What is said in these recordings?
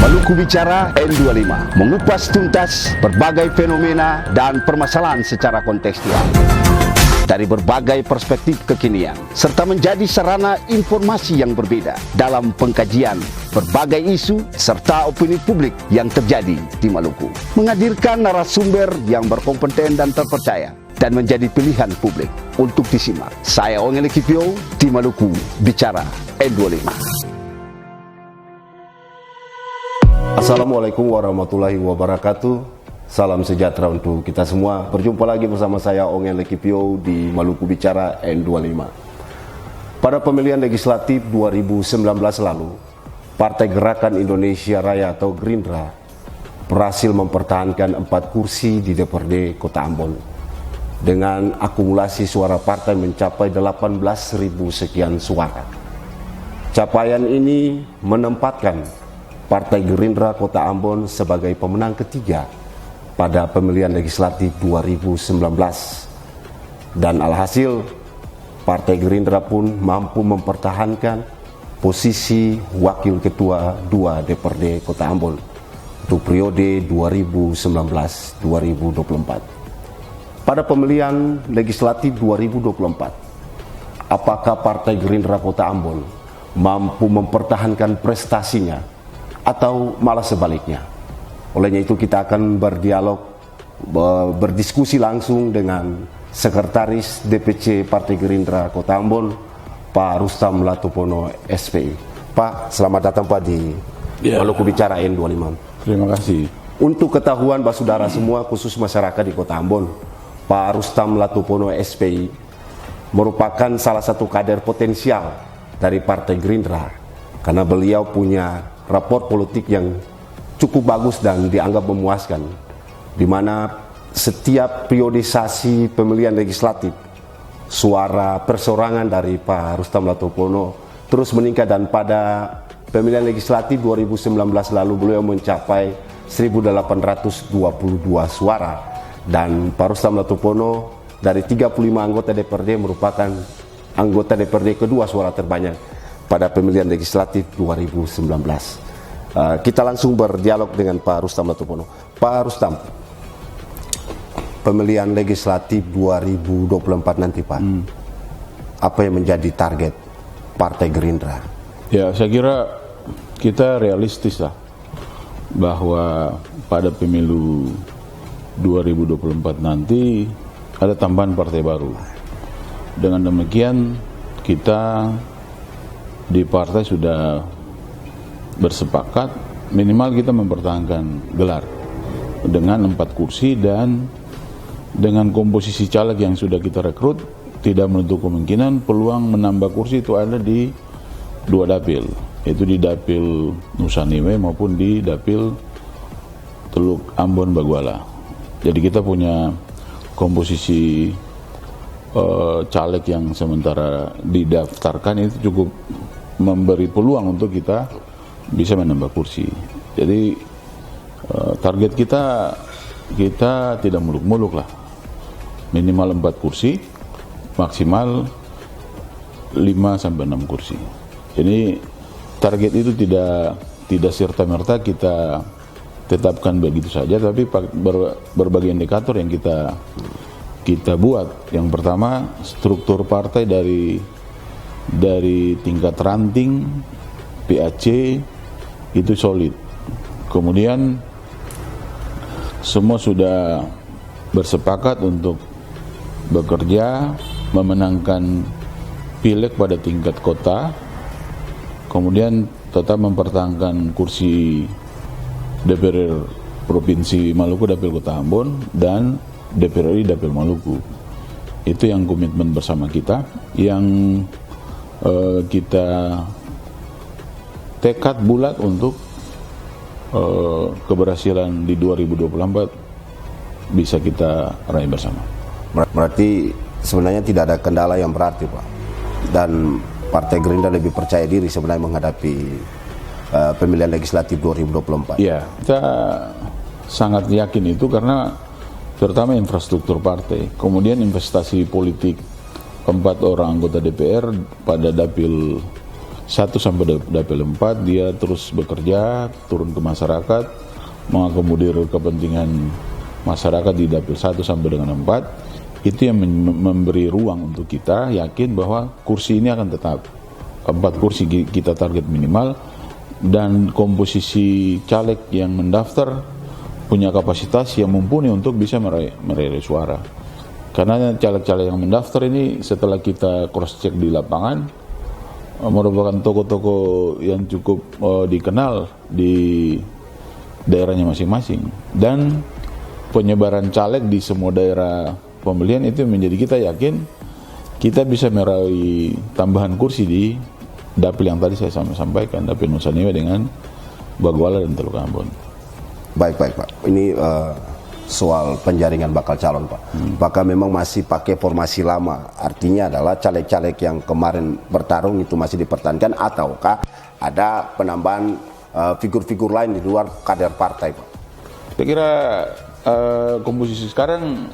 Maluku Bicara N25 mengupas tuntas berbagai fenomena dan permasalahan secara kontekstual dari berbagai perspektif kekinian, serta menjadi sarana informasi yang berbeda dalam pengkajian berbagai isu serta opini publik yang terjadi di Maluku. Menghadirkan narasumber yang berkompeten dan terpercaya dan menjadi pilihan publik untuk disimak. Saya Ongele Kipio di Maluku Bicara N25. Assalamualaikum warahmatullahi wabarakatuh. Salam sejahtera untuk kita semua. Berjumpa lagi bersama saya Ongele Kipio di Maluku Bicara N25. Pada pemilihan legislatif 2019 lalu, Partai Gerakan Indonesia Raya atau Gerindra berhasil mempertahankan 4 kursi di DPRD Kota Ambon dengan akumulasi suara partai mencapai 18.000 sekian suara. Capaian ini menempatkan Partai Gerindra Kota Ambon sebagai pemenang ketiga pada pemilihan legislatif 2019. Dan alhasil, Partai Gerindra pun mampu mempertahankan posisi Wakil Ketua 2 DPRD Kota Ambon untuk periode 2019-2024. Pada pemilihan legislatif 2024, apakah Partai Gerindra Kota Ambon mampu mempertahankan prestasinya atau malah sebaliknya? Olehnya itu kita akan berdialog, berdiskusi langsung dengan Sekretaris DPC Partai Gerindra Kota Ambon, Pak Rustam Latupono SPI. Pak, selamat datang Pak di Maluku Bicara N25. Terima kasih. Untuk ketahuan Pak Saudara semua, khusus masyarakat di Kota Ambon, Pak Rustam Latupono SPI merupakan salah satu kader potensial dari Partai Gerindra karena beliau punya raport politik yang cukup bagus dan dianggap memuaskan, di mana setiap periodisasi pemilihan legislatif suara persorangan dari Pak Rustam Latupono terus meningkat, dan pada pemilihan legislatif 2019 lalu beliau mencapai 1.822 suara, dan Pak Rustam Latupono dari 35 anggota DPRD merupakan anggota DPRD kedua suara terbanyak pada pemilihan legislatif 2019. Kita langsung berdialog dengan Pak Rustam Latupono. Pak Rustam, pemilihan legislatif 2024 nanti Pak, apa yang menjadi target Partai Gerindra? Ya, saya kira kita realistis lah bahwa pada pemilu 2024 nanti ada tambahan partai baru. Dengan demikian kita di partai sudah bersepakat minimal kita mempertahankan gelar dengan 4 kursi, dan dengan komposisi caleg yang sudah kita rekrut tidak menutup kemungkinan peluang menambah kursi itu ada di 2 dapil, yaitu di dapil Nusa Niwe maupun di dapil Teluk Ambon Baguala. Jadi kita punya komposisi caleg yang sementara didaftarkan itu cukup memberi peluang untuk kita bisa menambah kursi. Jadi target kita tidak muluk-muluk lah, minimal 4 kursi, maksimal 5-6 kursi. Jadi target itu tidak serta-merta kita tetapkan begitu saja, tapi berbagai indikator yang kita buat. Yang pertama, struktur partai dari tingkat ranting PAC itu solid. Kemudian semua sudah bersepakat untuk bekerja memenangkan pileg pada tingkat kota, kemudian tetap mempertahankan kursi DPR Provinsi Maluku Dapil Kota Ambon dan DPR RI Dapil Maluku. Itu yang komitmen bersama kita, yang kita tekad bulat untuk keberhasilan di 2024 bisa kita raih bersama. Berarti sebenarnya tidak ada kendala yang berarti Pak, dan Partai Gerindra lebih percaya diri sebenarnya menghadapi pemilihan legislatif 2024. Ya, kita sangat yakin itu karena terutama infrastruktur partai, kemudian investasi politik 4 orang anggota DPR pada dapil 1 sampai dapil 4 dia terus bekerja, turun ke masyarakat, mengakomodir kepentingan masyarakat di dapil 1 sampai dengan 4. Itu yang memberi ruang untuk kita yakin bahwa kursi ini akan tetap 4 kursi kita target minimal, dan komposisi caleg yang mendaftar punya kapasitas yang mumpuni untuk bisa meraih suara. Karena caleg-caleg yang mendaftar ini setelah kita cross check di lapangan merupakan tokoh-tokoh yang cukup dikenal di daerahnya masing-masing, dan penyebaran caleg di semua daerah pemilihan itu menjadi kita yakin kita bisa meraih tambahan kursi di dapil yang tadi saya sampaikan, dapil Nusa Indah dengan Baguala dan Teluk Ambon. Baik Pak. Ini soal penjaringan bakal calon Pak. Apakah memang masih pakai formasi lama? Artinya adalah caleg-caleg yang kemarin bertarung itu masih dipertahankan, ataukah ada penambahan figur-figur lain di luar kader partai Pak? Saya kira komposisi sekarang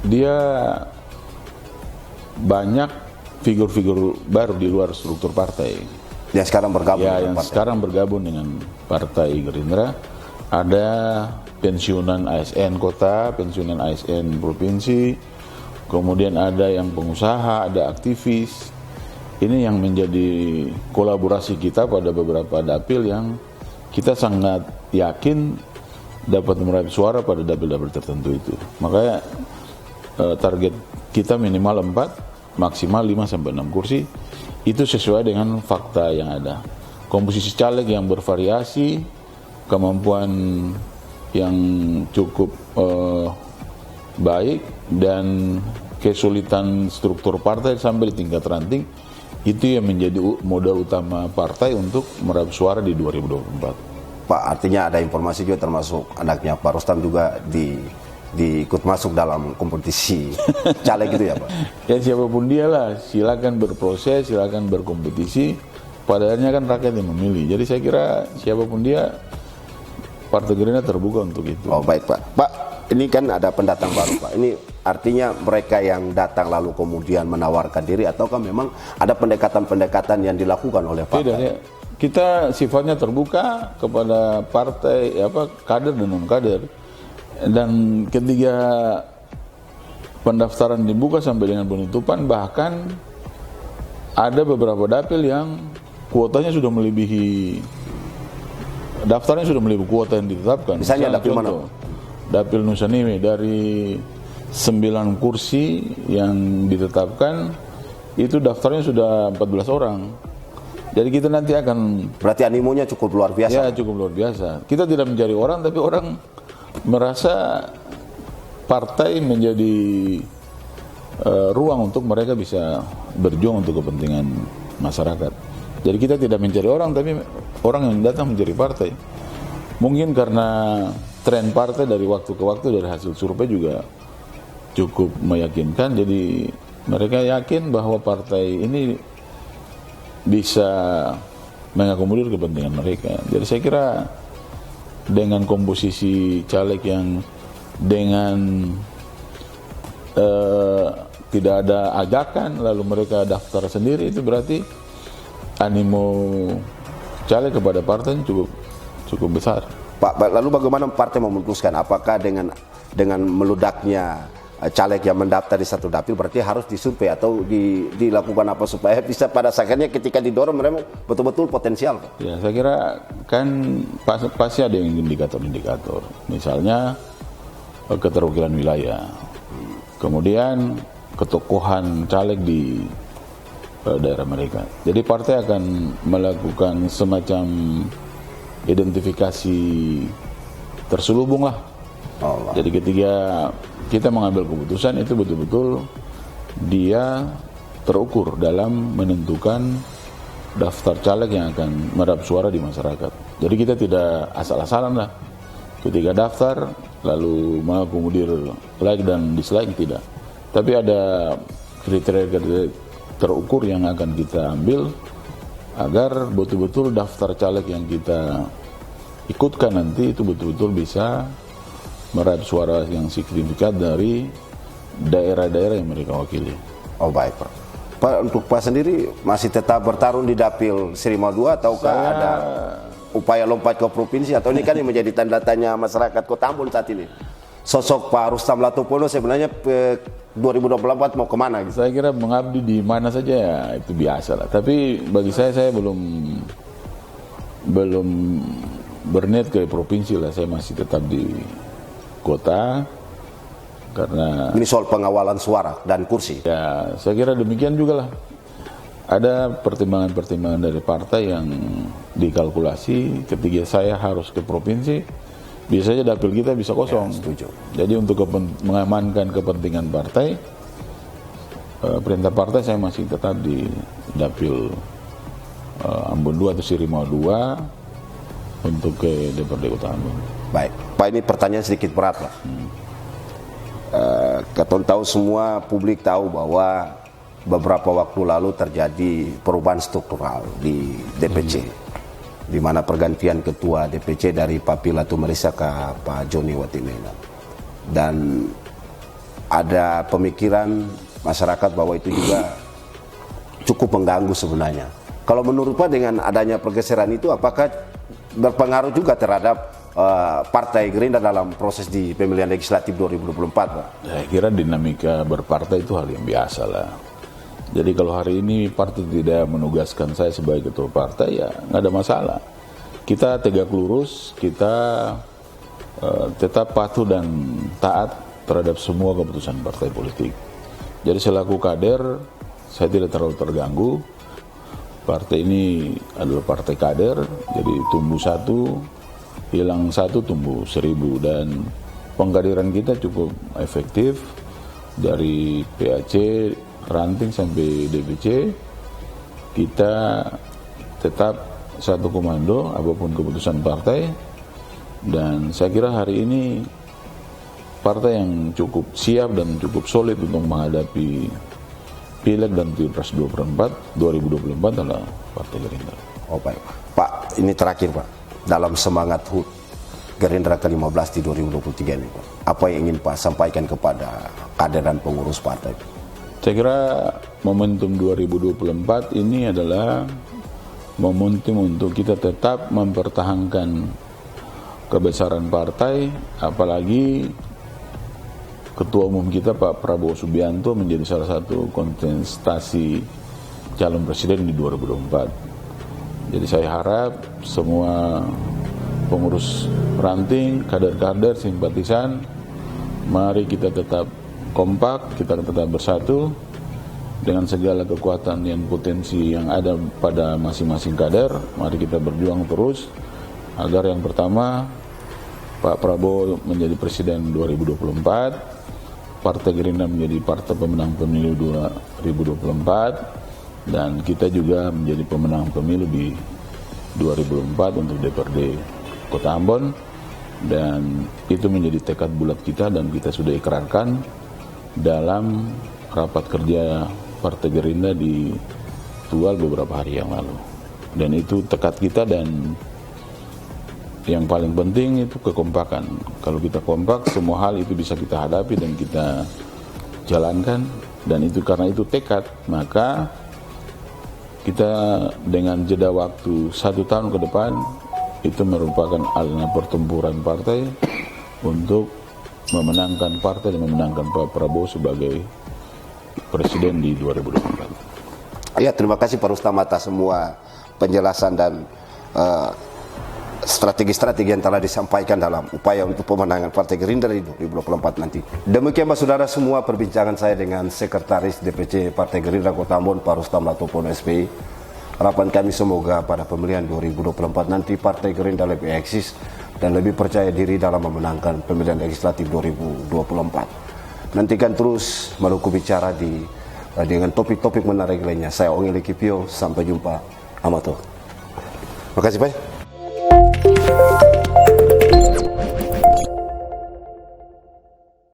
dia banyak figur-figur baru di luar struktur partai. Yang sekarang bergabung yang partai. Sekarang bergabung dengan Partai Gerindra. Ada pensiunan ASN kota, pensiunan ASN provinsi, kemudian ada yang pengusaha, ada aktivis. Ini yang menjadi kolaborasi kita pada beberapa dapil yang kita sangat yakin dapat meraih suara pada dapil-dapil tertentu itu. Makanya target kita minimal 4, maksimal 5 sampai 6 kursi. Itu sesuai dengan fakta yang ada. Komposisi caleg yang bervariasi, kemampuan yang cukup baik, dan kesulitan struktur partai sampai di tingkat ranting, itu yang menjadi modal utama partai untuk meraih suara di 2024. Pak, artinya ada informasi juga termasuk anaknya Pak Rustam juga diikut masuk dalam kompetisi caleg gitu ya Pak? Ya siapapun dia lah, silakan berproses, silakan berkompetisi. Pada akhirnya kan rakyat yang memilih. Jadi saya kira siapapun dia, Partai Gerindra terbuka untuk itu. Oh baik Pak. Pak, ini kan ada pendatang baru Pak. Ini artinya mereka yang datang lalu kemudian menawarkan diri, ataukah memang ada pendekatan-pendekatan yang dilakukan oleh partai? Tidak, ya. Kita sifatnya terbuka kepada partai, kader dan non kader. Dan ketika pendaftaran dibuka sampai dengan penutupan, bahkan ada beberapa dapil yang kuotanya sudah melebihi, daftarnya sudah melebihi kuota yang ditetapkan. Misalnya dapil mana? Dapil Nusa Indah, dari 9 kursi yang ditetapkan itu daftarnya sudah 14 orang. Jadi kita nanti akan, berarti animonya cukup luar biasa. Ya, cukup luar biasa. Kita tidak mencari orang, tapi orang merasa partai menjadi ruang untuk mereka bisa berjuang untuk kepentingan masyarakat. Jadi kita tidak mencari orang, tapi orang yang datang mencari partai. Mungkin karena tren partai dari waktu ke waktu, dari hasil survei juga cukup meyakinkan. Jadi mereka yakin bahwa partai ini bisa mengakomodir kepentingan mereka. Jadi saya kira dengan komposisi caleg yang dengan tidak ada ajakan lalu mereka daftar sendiri, itu berarti animo caleg kepada partai cukup besar. Pak, lalu bagaimana partai memutuskan apakah dengan meludaknya caleg yang mendaftar di satu dapil berarti harus disurvei atau dilakukan apa supaya bisa pada akhirnya ketika didorong mereka betul-betul potensial? Ya, saya kira kan pasti ada yang indikator-indikator. Misalnya keterwakilan wilayah, kemudian ketokohan caleg di daerah mereka. Jadi partai akan melakukan semacam identifikasi terselubung lah. Allah. Jadi ketika kita mengambil keputusan itu betul-betul dia terukur dalam menentukan daftar caleg yang akan meraih suara di masyarakat. Jadi kita tidak asal-asalan lah. Ketika daftar lalu mengakomodir like dan dislike, tidak. Tapi ada kriteria terukur yang akan kita ambil agar betul-betul daftar caleg yang kita ikutkan nanti itu betul-betul bisa meraih suara yang signifikan dari daerah-daerah yang mereka wakili. Oh baik Pak. Pak, untuk Pak sendiri masih tetap bertarung di Dapil Serima 2 ataukah ada upaya lompat ke provinsi, atau ini kan yang menjadi tanda tanya masyarakat Kota Ambon saat ini? Sosok Pak Rustam Latopono sebenarnya 2024 mau kemana gitu? Saya kira mengabdi di mana saja ya itu biasa lah. Tapi bagi saya belum berniat ke provinsi lah. Saya masih tetap di kota karena Ini soal pengawalan suara dan kursi. ya saya kira demikian juga lah. Ada pertimbangan-pertimbangan dari partai yang dikalkulasi ketika saya harus ke provinsi, biasanya dapil kita bisa kosong. Ya, setuju. Jadi untuk mengamankan kepentingan partai, perintah partai saya masih tetap di dapil Ambon 2 atau Sirima 2 untuk ke DPRD Kota Ambon. Baik, Pak, ini pertanyaan sedikit berat, Pak. Kita tahu semua, publik tahu bahwa beberapa waktu lalu terjadi perubahan struktural di DPC, di mana pergantian ketua DPC dari Pak Pilato Melisa ke Pak Joni Watimena, dan ada pemikiran masyarakat bahwa itu juga cukup mengganggu sebenarnya. Kalau menurut Pak, dengan adanya pergeseran itu apakah berpengaruh juga terhadap Partai Gerindra dalam proses di pemilihan legislatif 2024, Pak? Saya kira dinamika berpartai itu hal yang biasa lah. Jadi kalau hari ini partai tidak menugaskan saya sebagai ketua partai, ya nggak ada masalah. Kita tegak lurus, kita tetap patuh dan taat terhadap semua keputusan partai politik. Jadi selaku kader, saya tidak terlalu terganggu. Partai ini adalah partai kader, jadi tumbuh satu, hilang satu, tumbuh 1000, dan pengkaderan kita cukup efektif dari PAC, ranting sampai DPC. Kita tetap satu komando apapun keputusan partai, dan saya kira hari ini partai yang cukup siap dan cukup solid untuk menghadapi Pileg dan Pilpres 2024 adalah Partai Gerindra. Oh baik, Pak, ini terakhir, Pak. Dalam semangat HUT Gerindra ke-15 di 2023 ini, Pak, apa yang ingin Pak sampaikan kepada kader dan pengurus partai? Saya kira momentum 2024 ini adalah momentum untuk kita tetap mempertahankan kebesaran partai, apalagi Ketua Umum kita Pak Prabowo Subianto menjadi salah satu kontestasi calon presiden di 2024. Jadi saya harap semua pengurus ranting, kader-kader, simpatisan, mari kita tetap kompak, kita tetap bersatu dengan segala kekuatan yang potensi yang ada pada masing-masing kader. Mari kita berjuang terus agar yang pertama Pak Prabowo menjadi presiden 2024, Partai Gerindra menjadi partai pemenang pemilu 2024, dan kita juga menjadi pemenang pemilu di 2024 untuk DPRD Kota Ambon, dan itu menjadi tekad bulat kita dan kita sudah ikrarkan dalam rapat kerja Partai Gerindra di Tual beberapa hari yang lalu. Dan itu tekad kita, dan yang paling penting itu kekompakan. Kalau kita kompak, semua hal itu bisa kita hadapi dan kita jalankan. Dan itu karena itu tekad, maka kita dengan jeda waktu 1 tahun ke depan, itu merupakan arena pertempuran partai untuk memenangkan partai dan memenangkan Pak Prabowo sebagai presiden di 2024. Ya, terima kasih Pak Rustam atas semua penjelasan dan strategi-strategi yang telah disampaikan dalam upaya untuk pemenangan Partai Gerindra di 2024 nanti. Demikian Pak Saudara semua perbincangan saya dengan Sekretaris DPC Partai Gerindra Kota Ambon, Pak Rustam Latopono SPI. Harapan kami semoga pada pemilihan 2024 nanti Partai Gerindra lebih eksis dan lebih percaya diri dalam memenangkan pemilihan legislatif 2024. Nantikan terus Maluku Bicara dengan topik-topik menarik lainnya. Saya Ongil Kipio, sampai jumpa. Amato. Terima kasih Pak.